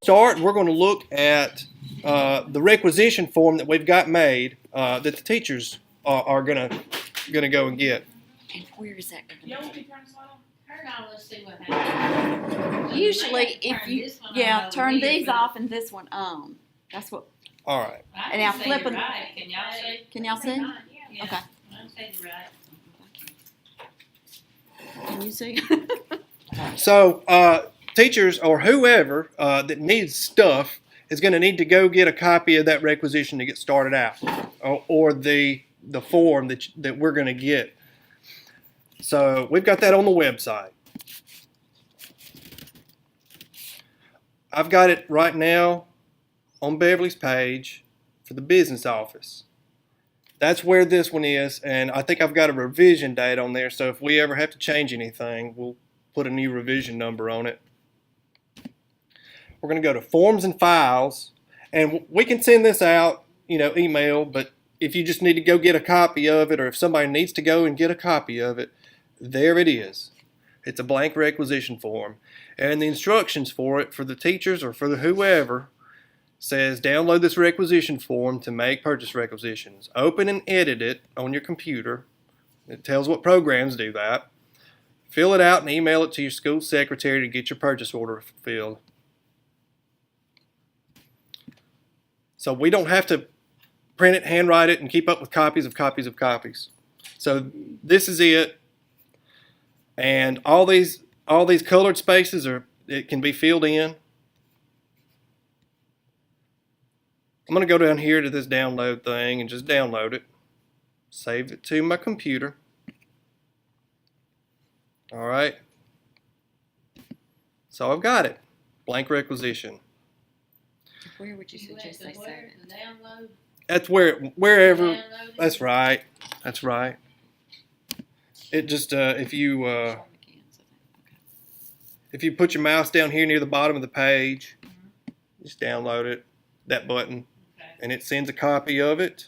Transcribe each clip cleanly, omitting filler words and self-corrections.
start, we're going to look at the requisition form that we've got made that the teachers are going to go and get. And where is that going to be? Let's see what happens. Usually, if you turn these off and this one on. That's what. All right. I And now can flip see them. right. Can y'all see? Can y'all see? Yeah. Okay. I can see right. Can you see? So teachers or whoever that needs stuff is going to need to go get a copy of that requisition to get started out, or the form that we're going to get. So we've got that on the website. I've got it right now on Beverly's page for the business office. That's where this one is, and I think I've got a revision date on there, so if we ever have to change anything, we'll put a new revision number on it. We're going to go to Forms and Files, and we can send this out, email, but if you just need to go get a copy of it, or if somebody needs to go and get a copy of it, there it is. It's a blank requisition form, and the instructions for it for the teachers or for the whoever says download this requisition form to make purchase requisitions. Open and edit it on your computer. It tells what programs do that. Fill it out and email it to your school secretary to get your purchase order fulfilled. So we don't have to print it, handwrite it, and keep up with copies of copies of copies. So this is it. And all these colored spaces it can be filled in. I'm going to go down here to this download thing and just download it. Save it to my computer. All right. So I've got it. Blank requisition. Where would you suggest they save it? The download. That's wherever. Download it. That's right. That's right. It just if you put your mouse down here near the bottom of the page, just download it. That button. Okay. And it sends a copy of it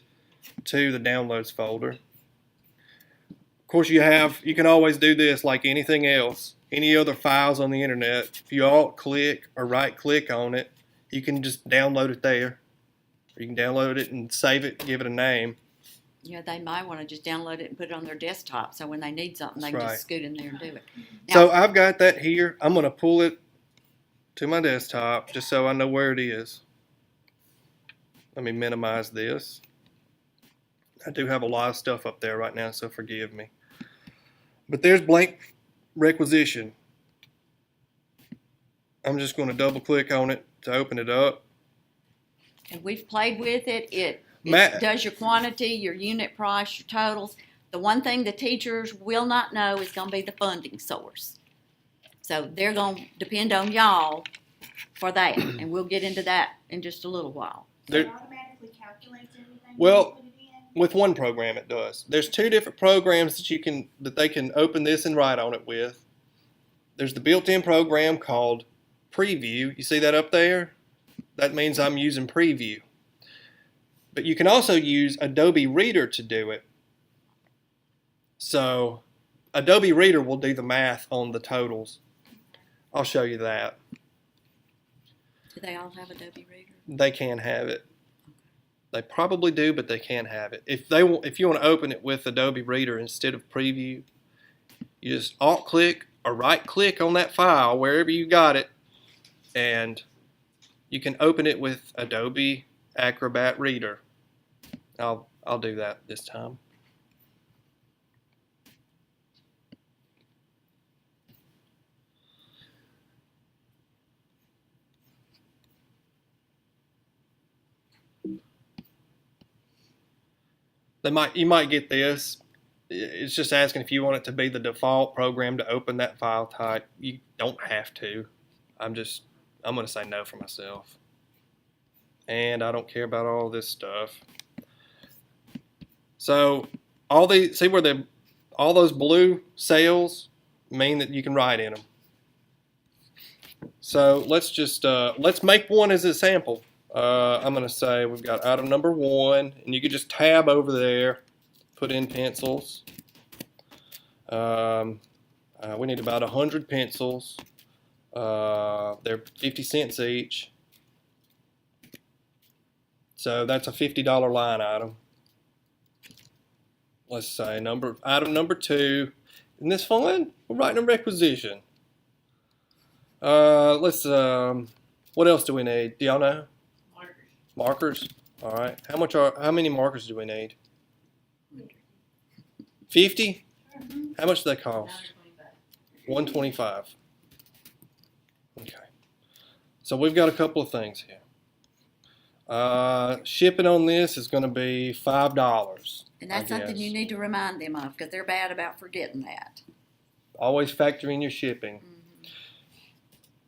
to the downloads folder. Of course, you can always do this like anything else, any other files on the internet. If you alt-click or right-click on it, you can just download it there. Or you can download it and save it, give it a name. Yeah, they might want to just download it and put it on their desktop, so when they need something, they That's can right. just scoot in there and do it. Now, So I've got that here. I'm going to pull it to my desktop just so I know where it is. Let me minimize this. I do have a lot of stuff up there right now, so forgive me. But there's blank requisition. I'm just going to double click on it to open it up. and we've played with it. It Matt- does your quantity, your unit price, your totals. The one thing the teachers will not know is going to be the funding source. So they're going to depend on y'all for that, and we'll get into that in just a little while. So it There- automatically calculates everything? Well, when you put it in? With one program it does. There's two different programs that they can open this and write on it with. There's the built-in program called Preview. You see that up there? That means I'm using Preview. But you can also use Adobe Reader to do it. So Adobe Reader will do the math on the totals. I'll show you that. Do they all have Adobe Reader? They can have it. They probably do, but they can have it. If you want to open it with Adobe Reader instead of Preview, you just alt-click or right-click on that file wherever you got it, and you can open it with Adobe Acrobat Reader. I'll do that this time. You might get this. It's just asking if you want it to be the default program to open that file type. You don't have to. I'm going to say no for myself. And I don't care about all this stuff. So all those blue cells mean that you can write in them. So let's make one as a sample. I'm going to say we've got item number 1, and you could just tab over there, put in pencils. We need about 100 pencils. They're 50 cents each. So that's a $50 line item. Let's say item number 2. Isn't this fun? We're writing a requisition. What else do we need? Do y'all know? Markers. Markers. All right. How many markers do we need? 50? How much do they cost? $125. Okay. So we've got a couple of things here. Shipping on this is going to be $5. And that's I something guess. you need to remind them of, because they're bad about forgetting that. Always factor in your shipping.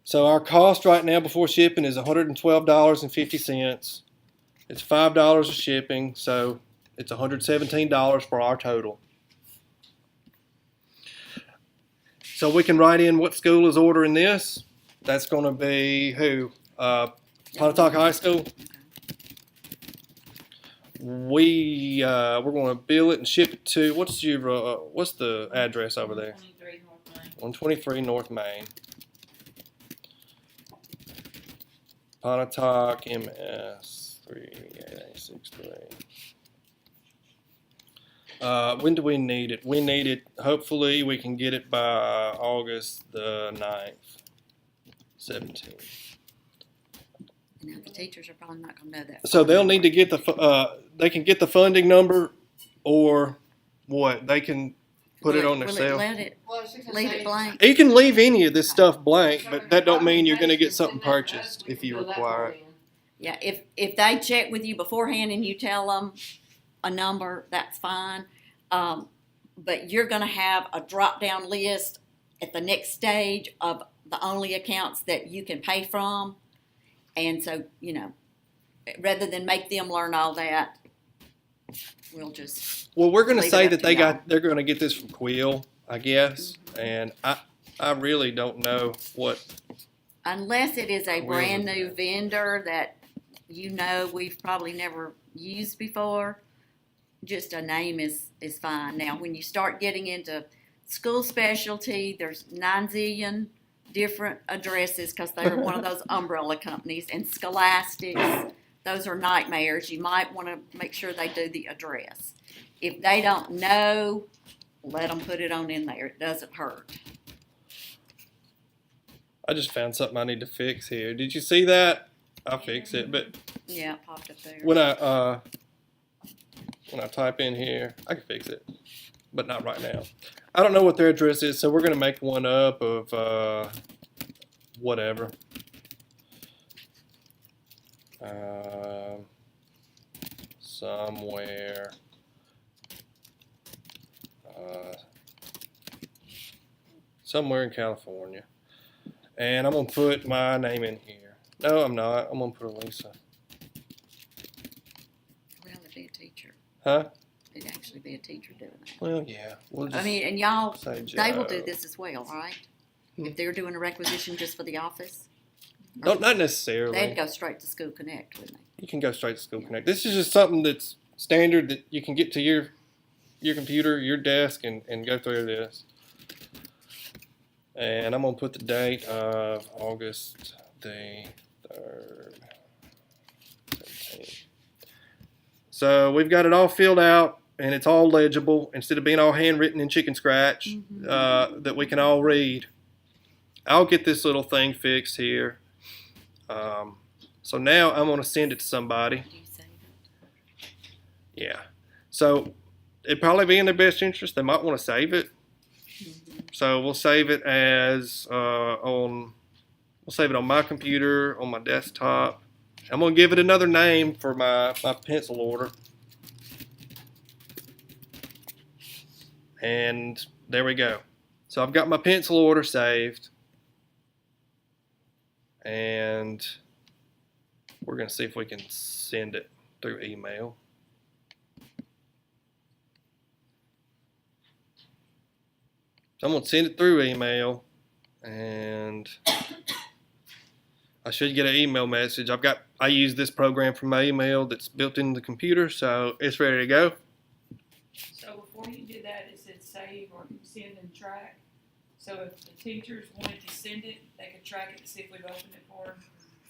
So our cost right now before shipping is $112.50. It's $5 of shipping, so it's $117 for our total. So we can write in what school is ordering this. That's going to be who? Pontotoc High School. We're going to bill it and ship it to what's the address over there? 123 North Main. 123 North Main. Pontotoc MS 38863. When do we need it? We need it, hopefully we can get it by August the 9th, 17th. Now, the teachers are probably not going to know that. So they'll need to get they can get the funding number, or what? They can put it on their cell. Leave it blank. You can leave any of this stuff blank, but that don't mean you're going to get something purchased if you require it. Yeah, if they check with you beforehand and you tell them a number, that's fine. But you're going to have a drop-down list at the next stage of the only accounts that you can pay from. And so, rather than make them learn all that, we'll just, Well, we're going to Leave it say up that to y'all. they're going to get this from Quill, I guess, and I really don't know what. unless it is a Where brand was new that? vendor that we've probably never used before, just a name is fine. Now, when you start getting into school specialty, there's 9 zillion different addresses because they're one of those umbrella companies, and Scholastics, those are nightmares. You might want to make sure they do the address. If they don't know, let them put it on in there. It doesn't hurt. I just found something I need to fix here. Did you see that? I'll fix it, but Yeah, it popped up there. when I type in here, I can fix it, but not right now. I don't know what their address is, so we're gonna make one up of whatever. Somewhere. Somewhere in California, and I'm gonna put my name in here. No, I'm not. I'm gonna put Elisa. Well, it'd be a teacher. Huh? It'd actually be a teacher doing that. Well, yeah. We'll just I mean, and y'all, say they will Joe. do this as well, right? If they're doing a requisition just for the office, No, not necessarily. they'd go straight to School Connect, wouldn't they? You can go straight to School Connect. This is just something that's standard that you can get to your computer, your desk, and go through this. And I'm gonna put the date of August the 3rd, 17th. So we've got it all filled out, and it's all legible instead of being all handwritten in chicken scratch that we can all read. I'll get this little thing fixed here. So now I'm going to send it to somebody. Do you save it? Yeah. So it'd probably be in their best interest. They might want to save it. So we'll save it as we'll save it on my computer, on my desktop. I'm going to give it another name for my pencil order. And there we go. So I've got my pencil order saved. And we're going to see if we can send it through email. So I'm going to send it through email, and I should get an email message. I use this program for my email that's built into the computer, so it's ready to go. So before you do that, it said save or send and track. So if the teachers wanted to send it, they could track it to see if we've opened it for them.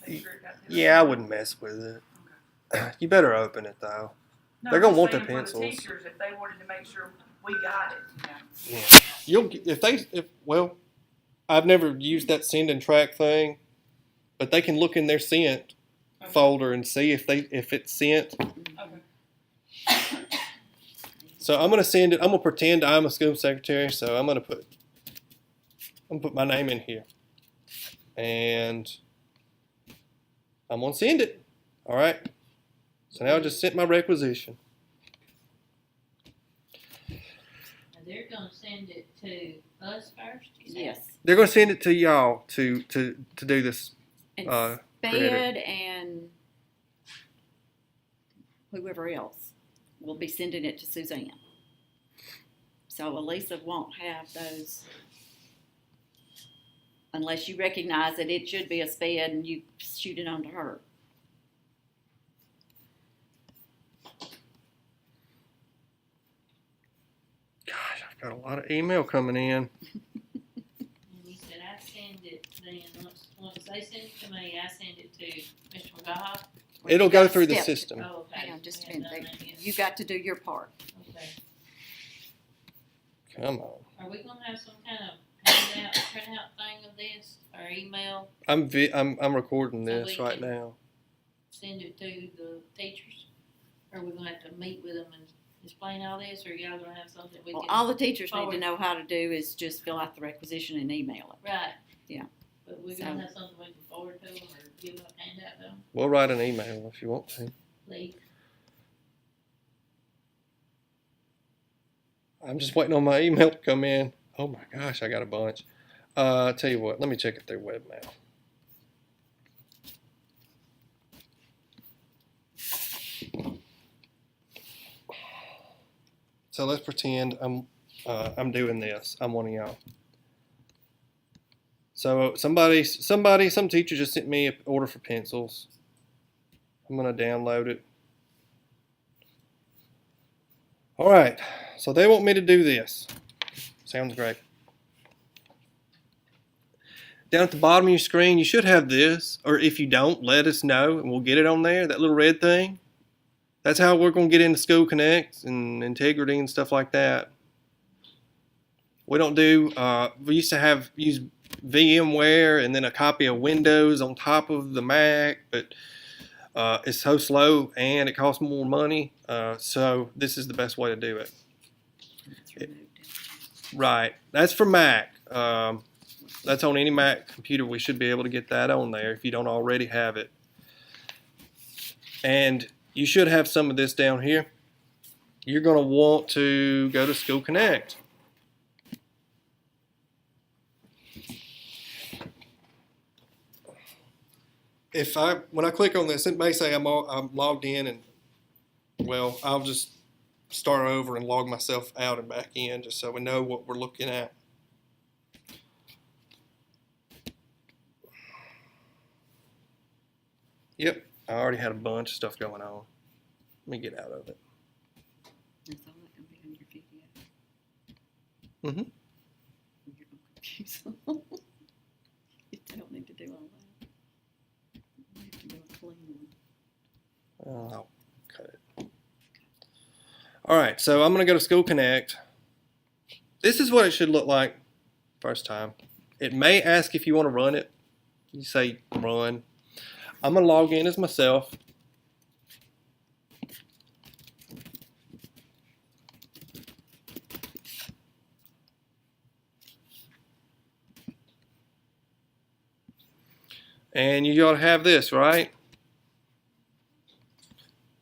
Make sure it got there. Yeah, I wouldn't mess with it. You better open it though. No, They're gonna I'm want their saying for pencils. the teachers, if they wanted to make sure we got it, you know. Yeah. Well, I've never used that send and track thing, but they can look in their sent Okay. folder and see if it's sent. Okay. So I'm gonna send it. I'm gonna pretend I'm a school secretary. So I'm gonna put my name in here, and I'm gonna send it. All right. So now I just sent my requisition. And they're gonna send it to us first, you said? Yes. They're gonna send it to y'all to do this. And Creator. Sped and whoever else will be sending it to Suzanne. So Elisa won't have those unless you recognize that it should be a Sped and you shoot it onto her. Gosh, I've got a lot of email coming in. And you said I send it then, once they send it to me, I send it to Mr. McGaha. It'll You go gotta through the skip. system. Oh, okay. Hang on just a We haven't minute. done that yet. You got to do your part. Okay. Come on. Are we gonna have some kind of handout, printout thing of this, or email, I'm recording So this we right can- now. send it to the teachers? Or we gonna have to meet with them and explain all this, or y'all gonna have something we Well, can? all the teachers need to forward? know how to do is just fill out the requisition and email it. Right. Yeah. But we're gonna have something we can forward to them or give a handout to them, We'll write an email if you want to. Lee. I'm just waiting on my email to come in. Oh my gosh, I got a bunch. Tell you what, let me check it through webmail. So let's pretend I'm doing this. I'm one of y'all. So some teacher just sent me an order for pencils. I'm gonna download it. All right, so they want me to do this. Sounds great. Down at the bottom of your screen, you should have this, or if you don't, let us know and we'll get it on there, that little red thing. That's how we're going to get into School Connect and Integrity and stuff like that. We don't do, we used to use VMware and then a copy of Windows on top of the Mac, but it's so slow and it costs more money, so this is the best way to do it. It's removed. Right, that's for Mac. That's on any Mac computer. We should be able to get that on there if you don't already have it. And you should have some of this down here. You're going to want to go to School Connect. When I click on this, it may say I'm logged in, and well, I'll just start over and log myself out and back in just so we know what we're looking at. Yep, I already had a bunch of stuff going on. Let me get out of it. That's all that can be on your video. Mhm. You're gonna confuse them. You don't need to do all that. You have to do a clean one. I'll cut it. All right, so I'm going to go to School Connect. This is what it should look like first time. It may ask if you want to run it. You say run. I'm going to log in as myself. And you ought to have this, right?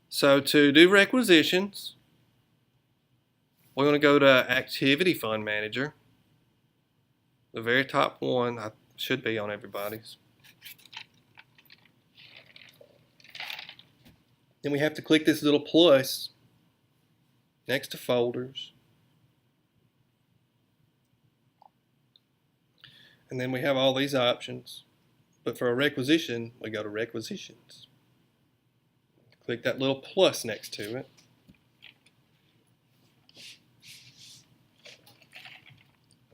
So to do requisitions, we're going to go to Activity Fund Manager. The very top one should be on everybody's. Then we have to click this little plus next to folders. And then we have all these options. But for a requisition, we go to requisitions. Click that little plus next to it.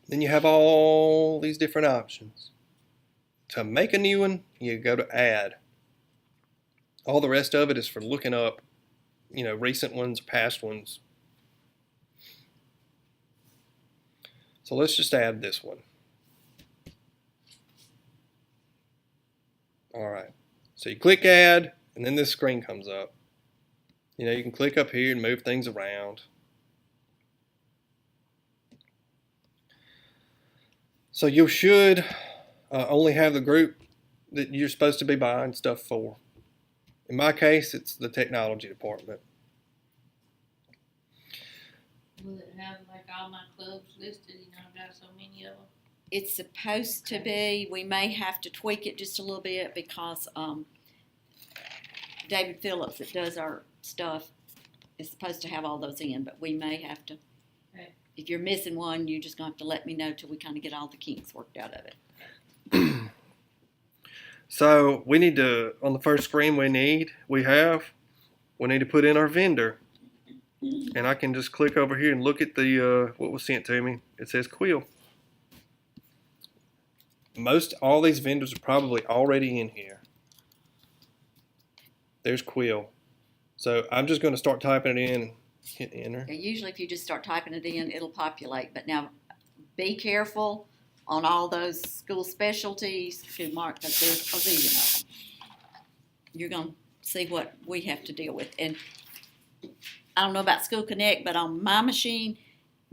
Then you have all these different options. To make a new one, you go to add. All the rest of it is for looking up, recent ones, past ones. So let's just add this one. All right. So you click add, and then this screen comes up. You can click up here and move things around. So you should only have the group that you're supposed to be buying stuff for. In my case, it's the technology department. Will it have like all my clubs listed, I've got so many of them? It's supposed to be. We may have to tweak it just a little bit because David Phillips, that does our stuff, is supposed to have all those in, but we may have to. Okay. If you're missing one, you're just going to have to let me know till we kind of get all the kinks worked out of it. So we need to, on the first screen we need to put in our vendor. And I can just click over here and look at the what was sent to me. It says Quill. All these vendors are probably already in here. There's Quill. So I'm just going to start typing it in and hit enter. Yeah, usually if you just start typing it in, it'll populate. But now be careful on all those school specialties, Mark, because there's a zillion of them. You're going to see what we have to deal with. And I don't know about School Connect, but on my machine,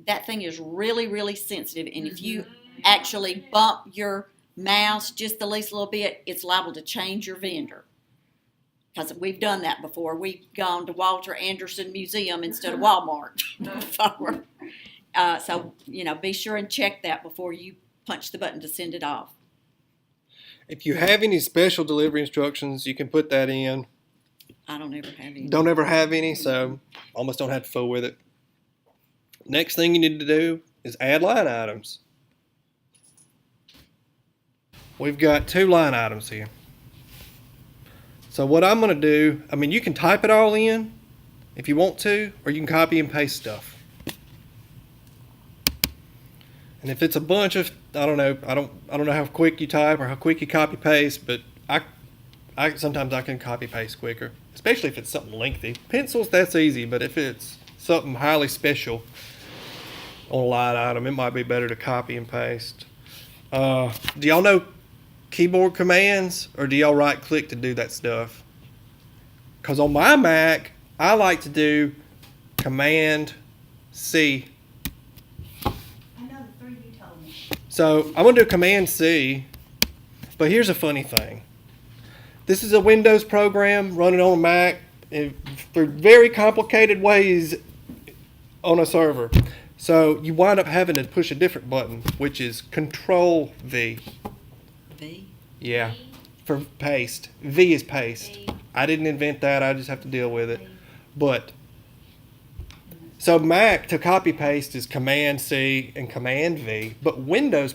that thing is really, really sensitive. And if you actually bump your mouse just the least little bit, it's liable to change your vendor. Because we've done that before. We've gone to Walter Anderson Museum instead of Walmart before. So, be sure and check that before you punch the button to send it off. If you have any special delivery instructions, you can put that in. I don't ever have any. Don't ever have any, so almost don't have to fool with it. Next thing you need to do is add line items. We've got 2 line items here. So what I'm going to do, you can type it all in if you want to, or you can copy and paste stuff. And if it's a bunch of, I don't know how quick you type or how quick you copy paste, but I sometimes I can copy paste quicker, especially if it's something lengthy. Pencils, that's easy, but if it's something highly special on a line item, it might be better to copy and paste. Do y'all know keyboard commands, or do y'all right click to do that stuff? Because on my Mac, I like to do Command C. I know the 3 you told me. So I'm going to do Command C, but here's a funny thing. This is a Windows program running on a Mac for very complicated ways on a server. So you wind up having to push a different button, which is Control V. V? Yeah, for paste. V is paste. I didn't invent that. I just have to deal with it. But so Mac to copy paste is Command C and Command V, but Windows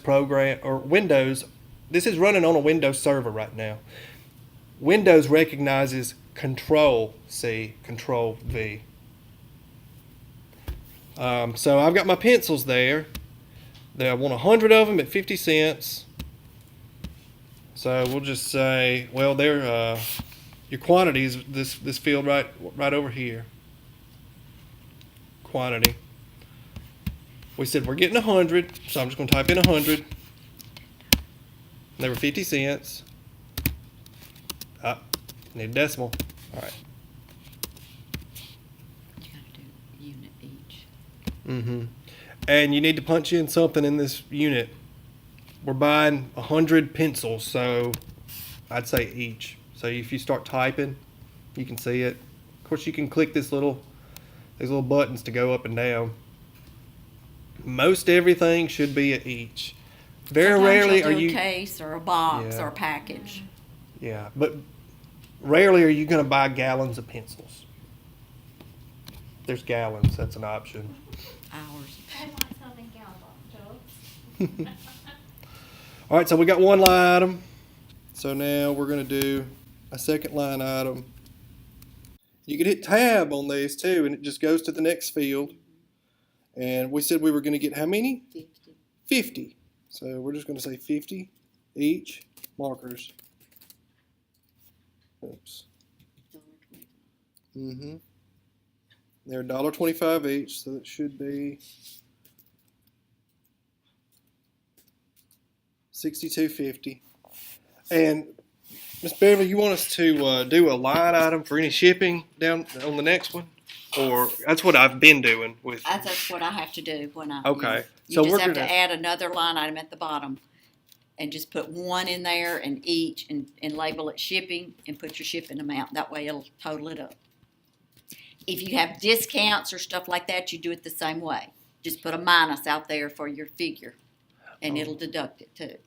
this is running on a Windows server right now. Windows recognizes Control C, Control V. So I've got my pencils there. I want 100 of them at 50 cents. So we'll just say, well, they're your quantity is this field right over here. Quantity. We said we're getting 100, so I'm just going to type in 100. They were 50 cents. Need a decimal. All right. You have to do unit each. Mm-hmm. And you need to punch in something in this unit. We're buying 100 pencils, so I'd say each. So if you start typing, you can see it. Of course, you can click these little buttons to go up and down. Most everything should be at each. Very Sometimes rarely you'll are do you. a case or a box Yeah. or a package. Yeah, but rarely are you going to buy gallons of pencils. There's gallons. That's an option. Hours. I want some in Gallup, Joe. All right, so we got one line item. So now we're going to do a second line item. You can hit tab on these too, and it just goes to the next field. And we said we were going to get how many? 50. 50. So we're just going to say 50 each markers. Oops. So Mm-hmm. They're $1.25 each, so it should be $62.50. And Miss Beverly, you want us to do a line item for any shipping down on the next one, or that's what I've been doing with. That's what I have to do when I. Okay, You so just we're have gonna. to add another line item at the bottom and just put one in there and each and label it shipping and put your shipping amount. That way it'll total it up. If you have discounts or stuff like that, you do it the same way. Just put a minus out there for your figure and it'll deduct it too. Okay.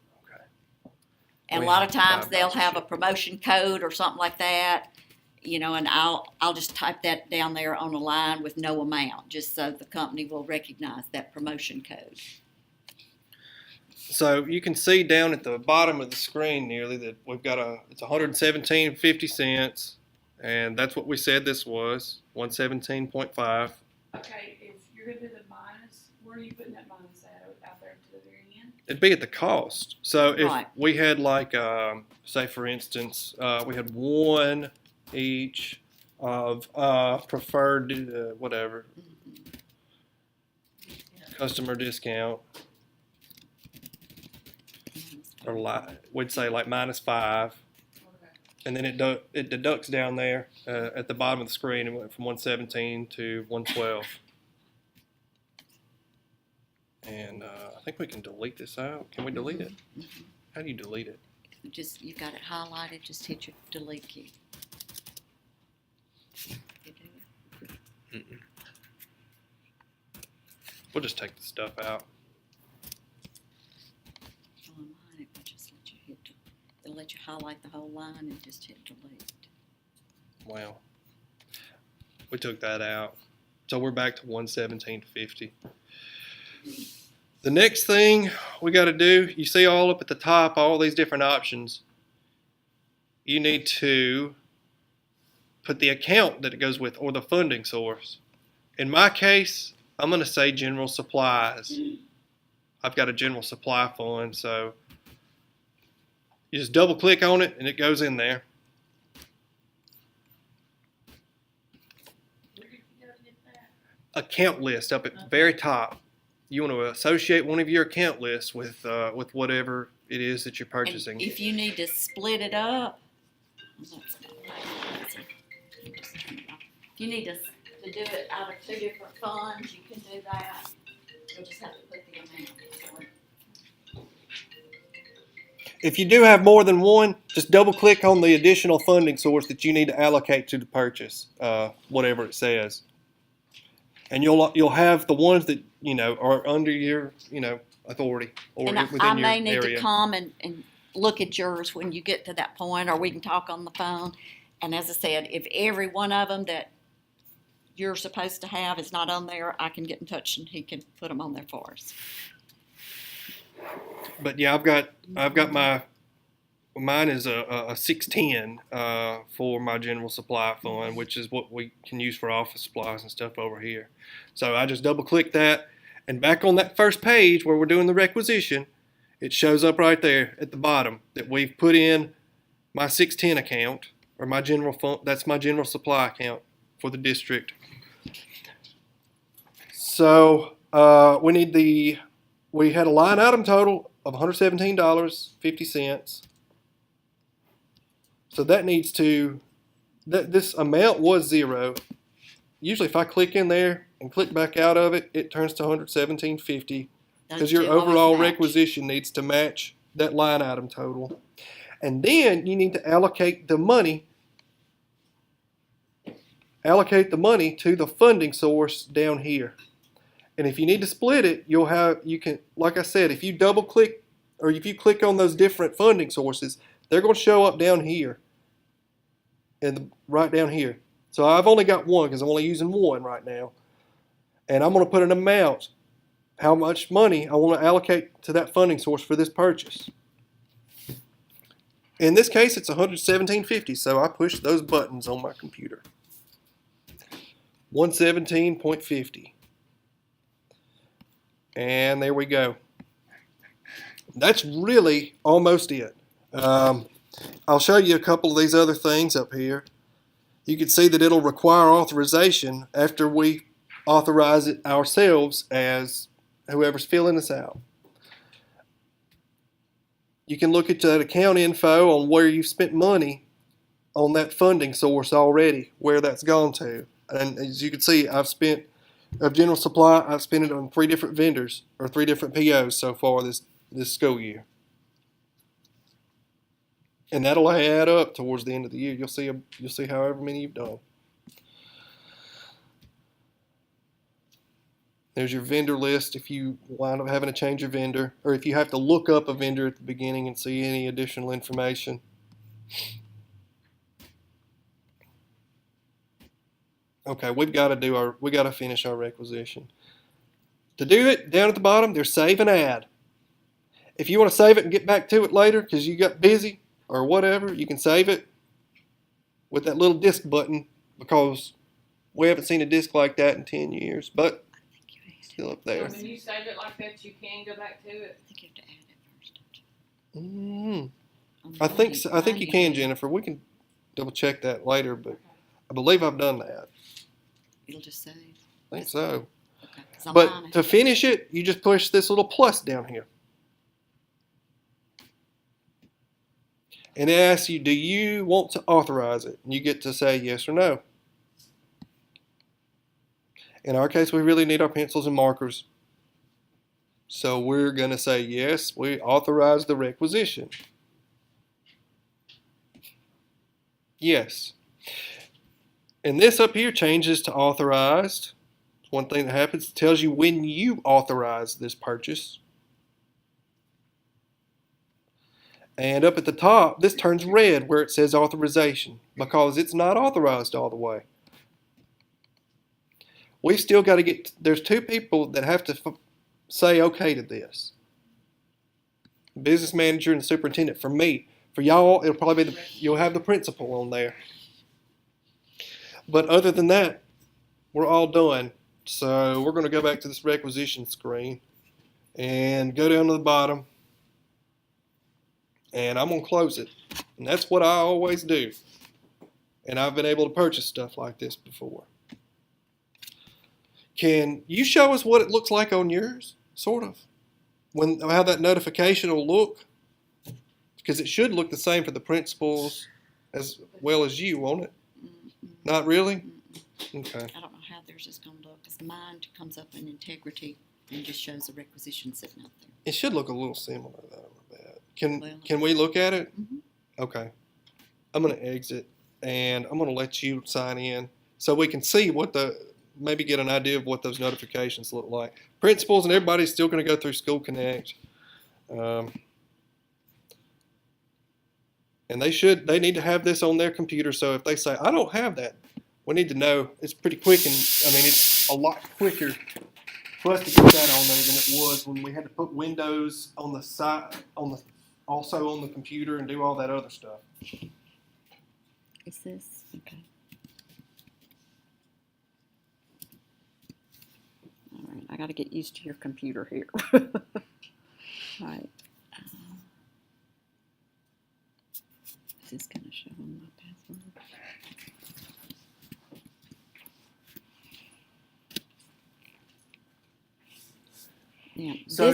And We a lot of have times $5 they'll have a shipping. promotion code or something like that, you know, and I'll just type that down there on a line with no amount, just so the company will recognize that promotion code. So you can see down at the bottom of the screen nearly that we've got it's $117.50, and that's what we said this was, 117.5. Okay, if you're gonna do the minus, where are you putting that minus at, out there to the very end? It'd be at the cost. So if Right. we had like, say for instance, we had one each of preferred whatever customer discount, or we'd say like -5, Okay. and then it deducts down there at the bottom of the screen. It went from 117 to 112. And I think we can delete this out. Can we delete it? How do you delete it? Just, you got it highlighted, just hit your delete key. You do. We'll just take the stuff out. On mine, it will just let you it'll let you highlight the whole line and just hit delete. Well, we took that out. So we're back to 117.50. The next thing we got to do, you see all up at the top, all these different options. You need to put the account that it goes with or the funding source. In my case, I'm going to say general supplies. I've got a general supply fund, so you just double click on it and it goes in there. Where did you go get that? Account list up at the very top. You want to associate one of your account lists with whatever it is that you're And purchasing. if you need to split it up, if you need to do it out of two different funds, you can do that. You'll just have to put the amount for it. If you do have more than one, just double click on the additional funding source that you need to allocate to the purchase, whatever it says. And you'll have the ones that are under your authority or And I within your may need area. to come and look at yours when you get to that point, or we can talk on the phone. And as I said, if every one of them that you're supposed to have is not on there, I can get in touch and he can put them on there for us. But yeah, I've got mine is a 610 for my general supply fund, which is what we can use for office supplies and stuff over here. So I just double click that, and back on that first page where we're doing the requisition, it shows up right there at the bottom that we've put in my 610 account, or my general fund. That's my general supply account for the district. So we had a line item total of $117.50. So that needs to, this amount was zero. Usually if I click in there and click back out of it, it turns to $117.50 because Those your two always overall match. requisition needs to match that line item total. And then you need to allocate the money to the funding source down here. And if you need to split it, you can, like I said, if you double click or if you click on those different funding sources, they're going to show up down here. And right down here. So I've only got one because I'm only using one right now. And I'm going to put an amount, how much money I want to allocate to that funding source for this purchase. In this case, it's $117.50, so I push those buttons on my computer. 117.50. And there we go. That's really almost it. I'll show you a couple of these other things up here. you can see that it'll require authorization after we authorize it ourselves as whoever's filling us out. You can look at that account info on where you've spent money on that funding source already, where that's gone to. And as you can see, of general supply, I've spent it on 3 different vendors or 3 different POs so far this school year. And that'll add up towards the end of the year. You'll see however many you've done. There's your vendor list if you wind up having to change your vendor, or if you have to look up a vendor at the beginning and see any additional information. Okay, we got to finish our requisition. To do it, down at the bottom, there's save and add. If you want to save it and get back to it later because you got busy or whatever, you can save it with that little disk button, because we haven't seen a disk like that in 10 years, but still up So there. when you save it like that, you can go back to it? I think you have to add it first, don't you? I think you can, Jennifer. We can double check that later, but I believe I've done that. It'll just save. I think so. Okay, 'cause I'm on But it. to finish it, you just push this little plus down here. And it asks you, do you want to authorize it? And you get to say yes or no. In our case, we really need our pencils and markers. So we're going to say yes, we authorize the requisition. Yes. And this up here changes to authorized. One thing that happens, it tells you when you authorize this purchase. And up at the top, this turns red where it says authorization, because it's not authorized all the way. We've still got to there's 2 people that have to say okay to this. Business manager and superintendent. For me, for y'all, it'll probably be you'll have the principal on there. But other than that, we're all done. So we're going to go back to this requisition screen and go down to the bottom. And I'm going to close it. And that's what I always do. And I've been able to purchase stuff like this before. Can you show us what it looks like on yours, sort of? How that notification will look? Because it should look the same for the principals as well as you, won't it? Not really? Okay. I don't know how theirs is going to look, because mine comes up in integrity and just shows the requisition sitting up there. It should look a little similar, though, I bet. Well- Can we look at it? Mhm. Okay. I'm going to exit, and I'm going to let you sign in so we can see maybe get an idea of what those notifications look like. Principals and everybody's still going to go through School Connect. And they need to have this on their computer, so if they say, I don't have that, we need to know. It's pretty quick, and it's a lot quicker for us to get that on there than it was when we had to put Windows on the side, also on the computer, and do all that other stuff. Is this? Okay. All right, I got to get used to your computer here. All right. Is this going to show them my password? Yeah, So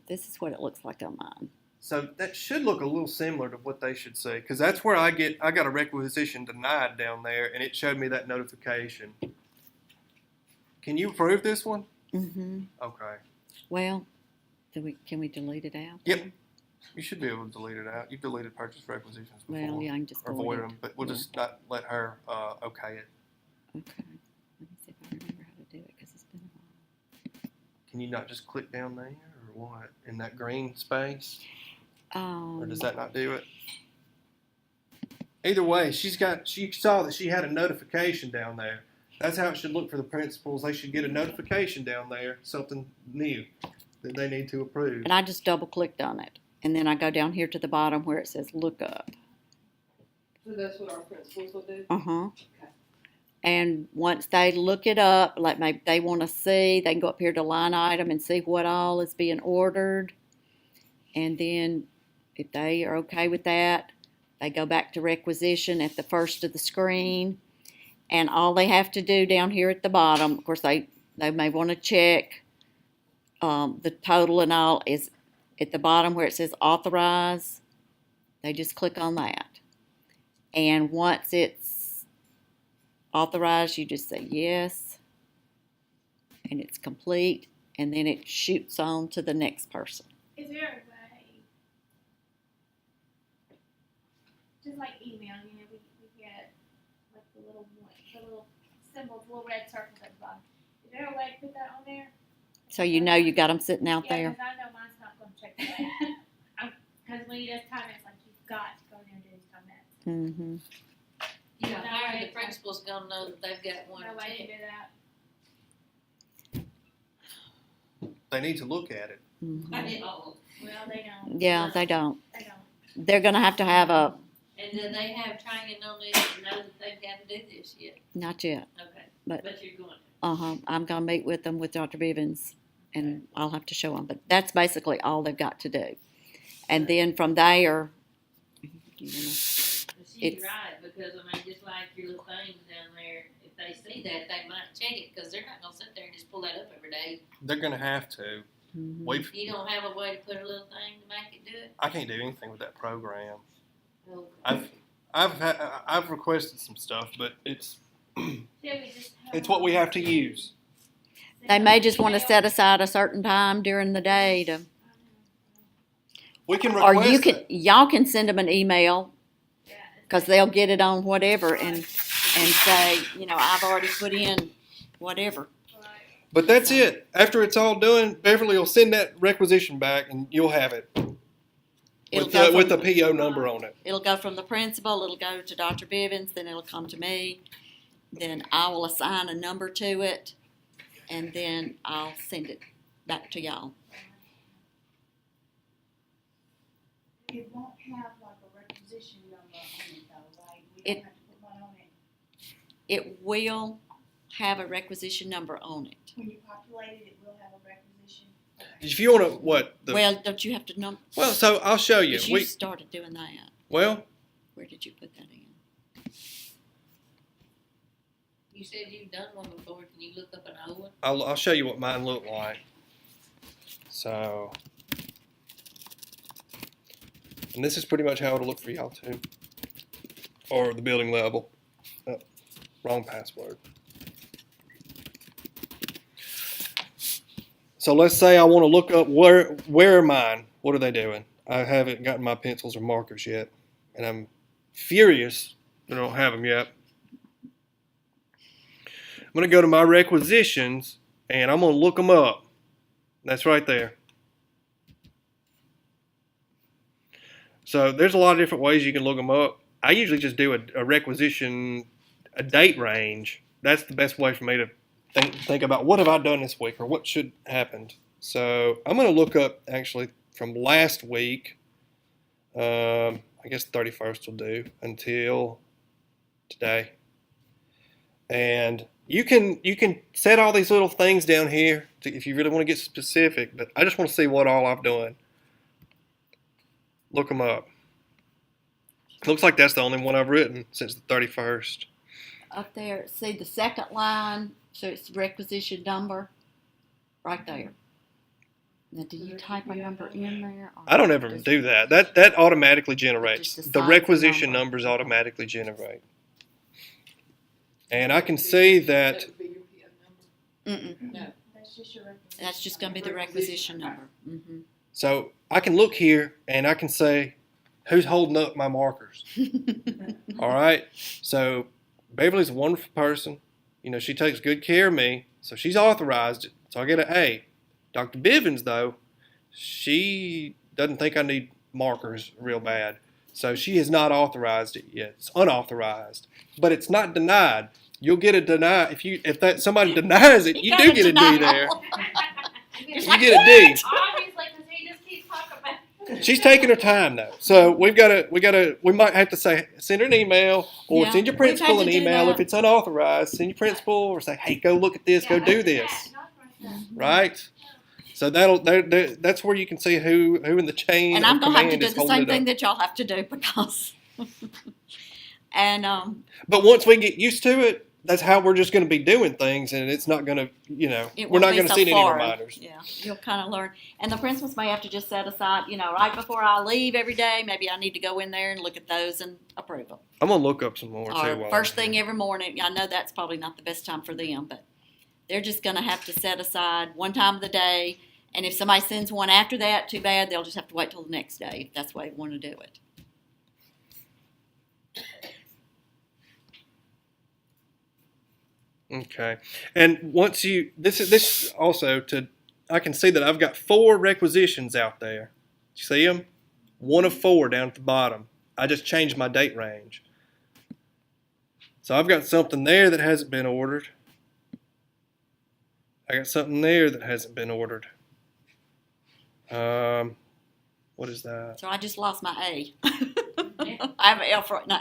this is what it looks like on mine. So that should look a little similar to what they should say, because that's where I got a requisition denied down there, and it showed me that notification. Can you approve this one? Mm-hmm. Okay. Well, can we delete it out? Yep. You should be able to delete it out. You've deleted purchase requisitions before. Well, yeah, I can just or delete avoid it. them, but we'll just not let her okay it. Okay. Let me see if I remember how to do it, because it's been a while. Can you not just click down there, or what? In that green space? Or does that not do it? Either way, she saw that she had a notification down there. That's how it should look for the principals. They should get a notification down there, something new that they need to approve. And I just double clicked on it. And then I go down here to the bottom where it says look up. So that's what our principals will do? Uh-huh. Okay. And once they look it up, like maybe they want to see, they can go up here to line item and see what all is being ordered. And then if they are okay with that, they go back to requisition at the first of the screen. And all they have to do down here at the bottom, of course, they may want to check the total and all is at the bottom where it says authorize. They just click on that. And once it's authorized, you just say yes. And it's complete. And then it shoots on to the next person. Is there a way, just like email, we get like the little symbols, the little red circles at the bottom. Is there a way to put that on there? So you know you got them sitting out Yeah, there. because I know mine's not going to check that. Because when you just time it, it's like you've got to go in there and do these time that. Mm-hmm. You know, how are the principal's gonna know that they've got one No to way to check? do that. They need to look at it. Mm-hmm. I did all. Well, they don't. Yeah, they don't. They don't. They're gonna have to have a, And do they have training on this to know that they've got to do this yet? not yet. Okay. But- But you're going to. I'm gonna meet with them with Dr. Bivens and I'll have to show them, but that's basically all they've got to do. And then from there, But It's- she's right, because I mean, just like your little things down there, if they see that, they might check it, because they're not gonna sit there and just pull that up every day. They're gonna have to. Mhm. We've. You don't have a way to put a little thing to make it do it? I can't do anything with that program. Okay. I've requested some stuff, but it's Should we just have it's what we have to use. They may just wanna set aside a certain time during the day to, We can or request you can, it. y'all can send them an email, Yeah, cause they'll get it on whatever and say, I've already put in whatever. right. But that's it. After it's all done, Beverly will send that requisition back, and you'll have it It'll with go with the from- PO number on it. It'll go from the principal, it'll go to Dr. Bivens, then it'll come to me. Then I will assign a number to it, and then I'll send it back to y'all. It won't have like a requisition number on it though, right? We It- don't have to put one on it. It will have a requisition number on it. When you populate it, it will have a requisition. Okay. If you want to, what? Well, don't you have to number? Well, so I'll show you. You started doing that. Well, Where did you put that in? You said you've done one before, can you look up an old one? I'll show you what mine looked like. So, and this is pretty much how it'll look for y'all too, or the building level. Oh, wrong password. So let's say I want to look up where are mine? What are they doing? I haven't gotten my pencils or markers yet, and I'm furious that I don't have them yet. I'm going to go to my requisitions and I'm going to look them up. That's right there. So there's a lot of different ways you can look them up. I usually just do a requisition, a date range. That's the best way for me to think about what have I done this week or what should happened. So I'm going to look up actually from last week. I guess the 31st will do until today. And you can set all these little things down here if you really want to get specific, but I just want to see what all I've done. Look them up. Looks like that's the only one I've written since the 31st. Up there, see the second line, so it's requisition number, right there. Now, do you type a number in there? Or I don't ever does- do that. That automatically generates. Just The assigns requisition the number. numbers automatically generate. And I can see that. That would be your PO number. Mm-mm, No. That's just your requisition. that's just gonna be the requisition number. Mm-hmm. So I can look here and I can say who's holding up my markers. All right. So Beverly's a wonderful person. She takes good care of me. So she's authorized it. So I get an A. Dr. Bivens, though, she doesn't think I need markers real bad. So she has not authorized it yet. It's unauthorized. But it's not denied. You'll get a deny if somebody denies it, you do get a D there. You get a D. Obviously, because he just keeps talking about it. She's taking her time though. So we might have to say send her an email or Yeah, send your we've had principal to an do email that. if it's unauthorized. Send your principal or say, hey, go look at this, go do this. Right? So that's where you can see who in the chain And I'm of gonna have to command do is the holding same it thing up. that y'all have to do because. And But once we get used to it, that's how we're just going to be doing things, and it's not going to, It we're won't not be going to so see any foreign. reminders. Yeah, you'll kind of learn. And the principals may have to just set aside, right before I leave every day, maybe I need to go in there and look at those and approve them. I'm gonna look up some more too. Or while first I'm thing here. every morning. I know that's probably not the best time for them, but they're just gonna have to set aside one time of the day. And if somebody sends one after that, too bad, they'll just have to wait till the next day if that's the way they want to do it. Okay, and once this also I can see that I've got 4 requisitions out there. You see them? 1 of 4 down at the bottom. I just changed my date range. So I've got something there that hasn't been ordered. I got something there that hasn't been ordered. What is that? So I just lost my A. I have an F right now.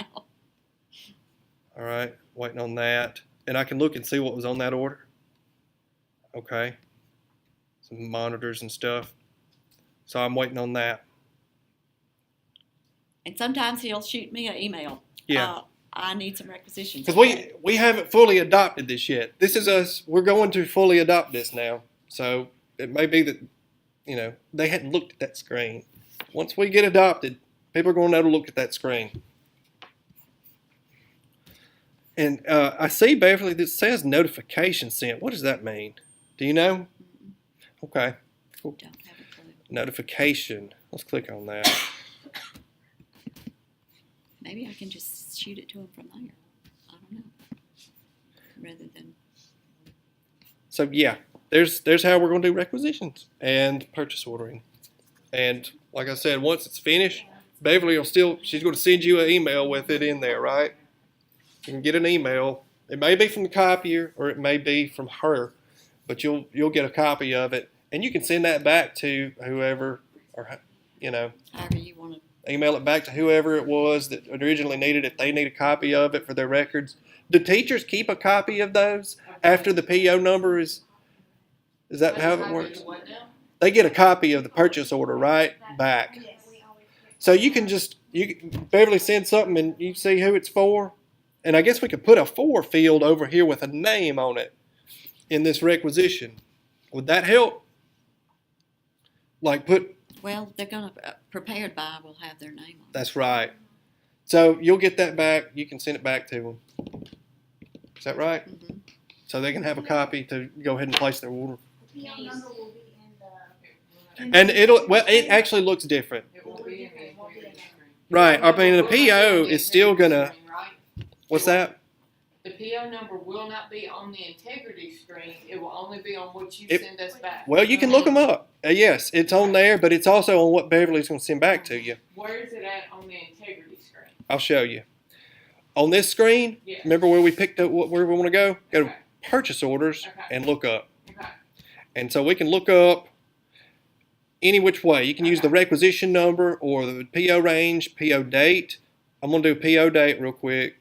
All right, waiting on that. And I can look and see what was on that order. Okay. Some monitors and stuff. So I'm waiting on that. And sometimes he'll shoot me an email. Yeah. I need some requisitions. Because we haven't fully adopted this yet. This is us. We're going to fully adopt this now. So it may be that, they hadn't looked at that screen. Once we get adopted, people are going to know to look at that screen. And I see, Beverly, that says notification sent. What does that mean? Do you know? Okay. Cool. Don't have a clue. Notification. Let's click on that. Maybe I can just shoot it to him from there. I don't know. Rather than, So yeah, there's how we're going to do requisitions and purchase ordering. And like I said, once it's finished, Beverly she's going to send you an email with it in there, right? You can get an email. It may be from the copier or it may be from her, but you'll get a copy of it, and you can send that back to whoever, or however you want to. email it back to whoever it was that originally needed it. They need a copy of it for their records. Do teachers keep a copy of those after the PO number is that how it works? What now? They get a copy of the purchase order right back. Yes, we always put- So you can Beverly send something and you see who it's for. And I guess we could put a for field over here with a name on it in this requisition. Would that help? Like Well, they're gonna prepared by will have their name on it. that's right. So you'll get that back. You can send it back to them. Is that right? Mhm. So they can have a copy to go ahead and place their order. The PO number will be in And it actually looks different. It will be in the integrity screen. Right. I mean, the It will not be PO on the is still integrity gonna, screen, right? what's that? The PO number will not be on the integrity screen. It will only be on what you It- send us back. Well, you can look them up. Yes, it's on there, but it's also on what Beverly's going to send back to you. Where is it at on the integrity screen? I'll show you. On this screen, Yes. remember where we picked up where we want to go? Go to Okay. purchase orders Okay. and look up. Okay. And so we can look up any which way. You can use the requisition number or the PO range, PO date. I'm going to do PO date real quick.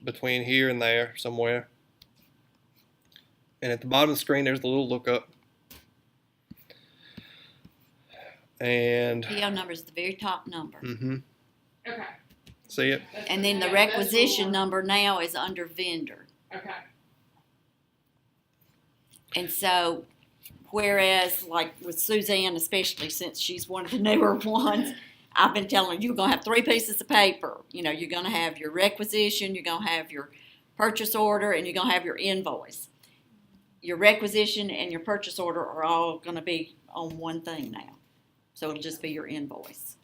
Between here and there somewhere. And at the bottom of the screen, there's the little lookup. And, PO number is the very top number. Okay. see it? That's And then the that's what requisition we're- number now is under vendor. Okay. And so, whereas like with Suzanne, especially since she's one of the newer ones, I've been telling her you're gonna have 3 pieces of paper. You're gonna have your requisition, you're gonna have your purchase order, and you're gonna have your invoice. Your requisition and your purchase order are all gonna be on one thing now. So it'll just be your invoice.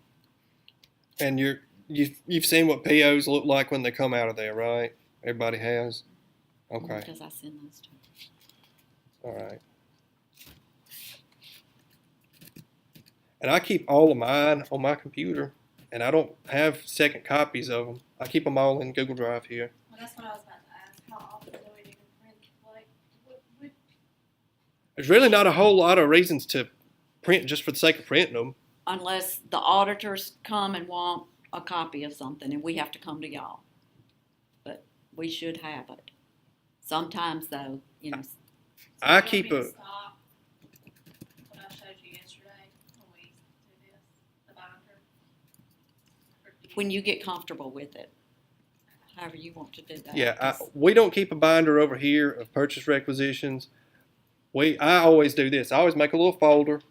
And you've seen what POs look like when they come out of there, right? Everybody has? Okay, Because I send those to her. all right. And I keep all of mine on my computer, and I don't have second copies of them. I keep them all in Google Drive here. Well, that's what I was about to ask, how often do we need to print, like, what, There's really not a whole lot of reasons to print just for the sake of printing them. Unless the auditors come and want a copy of something and we have to come to y'all. But we should have it. Sometimes though, I keep a, What I showed you yesterday, when we do this, the binder. when you get comfortable with it. however you want to do that. Yeah, we don't keep a binder over here of purchase requisitions. I always do this. I always make a little folder,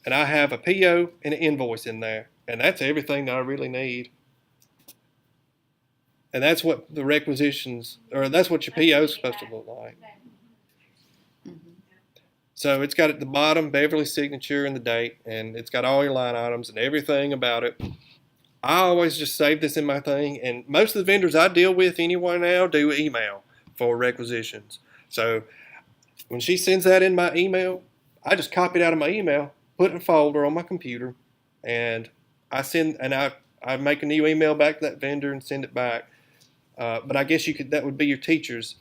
and I have a PO and an invoice in there, and that's everything that I really need. And that's what the requisitions, or that's what your PO is supposed to look like. Mhm. So it's got at the bottom Beverly's signature and the date, and it's got all your line items and everything about it. I always just save this in my thing, and most of the vendors I deal with anyway now do email for requisitions. So when she sends that in my email, I just copy it out of my email, put it in a folder on my computer, and I make a new email back to that vendor and send it back. But I guess that would be your teachers.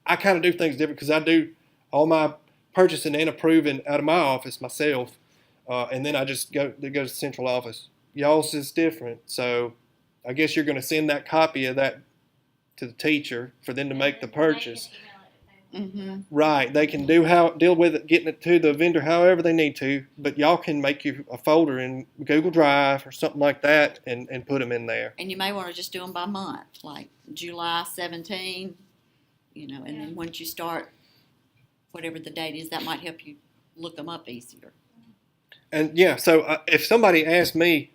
I kind of do things different because I do all my purchasing and approving out of my office myself, and then I just go to the central office. Y'all's is different, so I guess you're going to send that copy of that to the teacher for them to make the purchase. Mhm. Right, they can deal with it, getting it to the vendor however they need to, but y'all can make you a folder in Google Drive or something like that and put them in there. And you may want to just do them by month, like July 17, and then once you start, whatever the date is, that might help you look them up easier. And yeah, so if somebody asks me,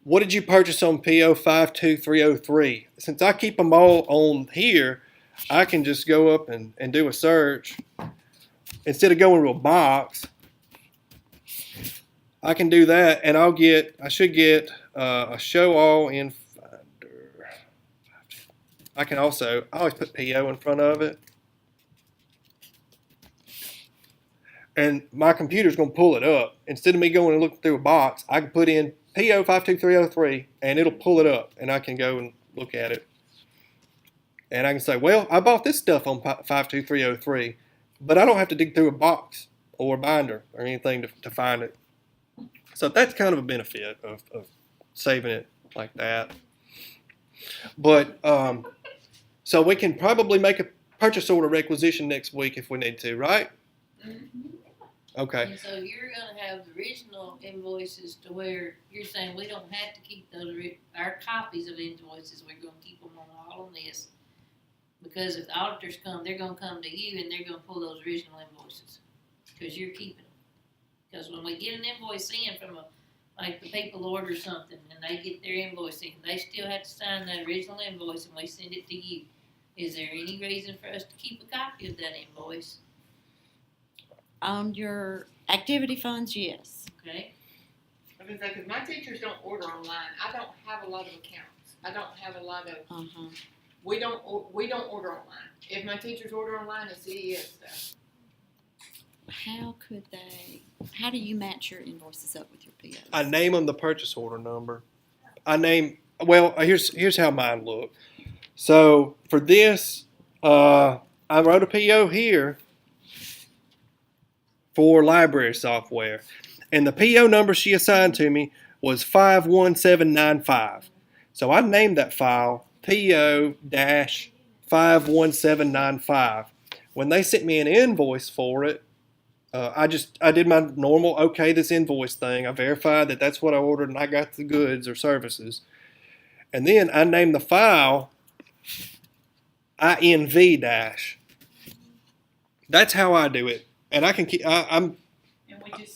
what did you purchase on PO 52303? Since I keep them all on here, I can just go up and do a search. Instead of going to a box, I can do that, and I should get a show all in Finder. I always put PO in front of it. And my computer's going to pull it up. Instead of me going and looking through a box, I can put in PO 52303, and it'll pull it up, and I can go and look at it. And I can say, well, I bought this stuff on 52303, but I don't have to dig through a box or a binder or anything to find it. So that's kind of a benefit of saving it like that. But so we can probably make a purchase order requisition next week if we need to, right? Okay. And so you're gonna have the original invoices to where you're saying we don't have to keep those, our copies of invoices, we're gonna keep them all on this. Because if the auditors come, they're gonna come to you and they're gonna pull those original invoices, cause you're keeping them. Cause when we get an invoice in from like the people order something and they get their invoice in, they still have to sign that original invoice and we send it to you. Is there any reason for us to keep a copy of that invoice? On your activity funds, yes. Okay? I was gonna say, 'cause my teachers don't order online. I don't have a lot of accounts. I don't have a lot of, Uh-huh. we don't order online. If my teachers order online, it's CES stuff. How do you match your invoices up with your POs? I name them the purchase order number. Here's how mine look. So for this, I wrote a PO here for library software, and the PO number she assigned to me was 51795. So I named that file PO-51795. When they sent me an invoice for it, I did my normal okay this invoice thing. I verified that that's what I ordered and I got the goods or services, and then I named the file INV-. That's how I do it. And I can keep. And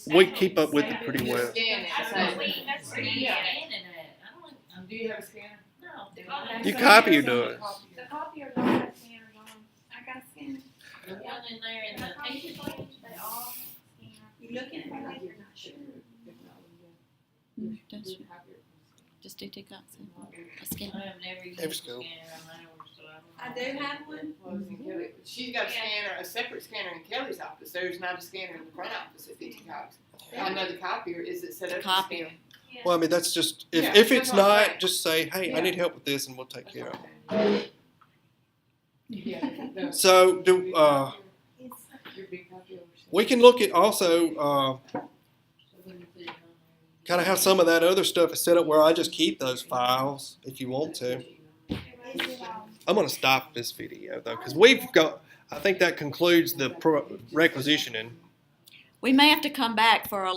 We keep up with it save pretty You well. scan it, I so- don't believe that's Where do pretty you good. scanning at? Do you have a scanner? No. You copy or do it? The copier don't have scanners on. I got a scanner. The one in there in And the the copier teacher plate, they all have scanners. You looking at it like you're not sure. Just do two copies. A I scan. have never used a Every scanner school. on my own, so I I don't know. do have one. She's got a scanner, a separate scanner in Kelly's office. There's not a scanner in the front office at 50 Cox. I know the copier is it set up to Copier. scan. Yeah. Well, I mean, that's just if Yeah, it's that's what I'm not, saying. just say, hey, I Yeah. need help with this, and we'll take care of it. Yeah, the- So It's your big copier. we can look at also So when you put it on there, kind of how some of that other stuff is set up where I just keep those files if you want to. is it, I'm going to stop this video though because we've got. I think that concludes the requisitioning. We may have to come back for a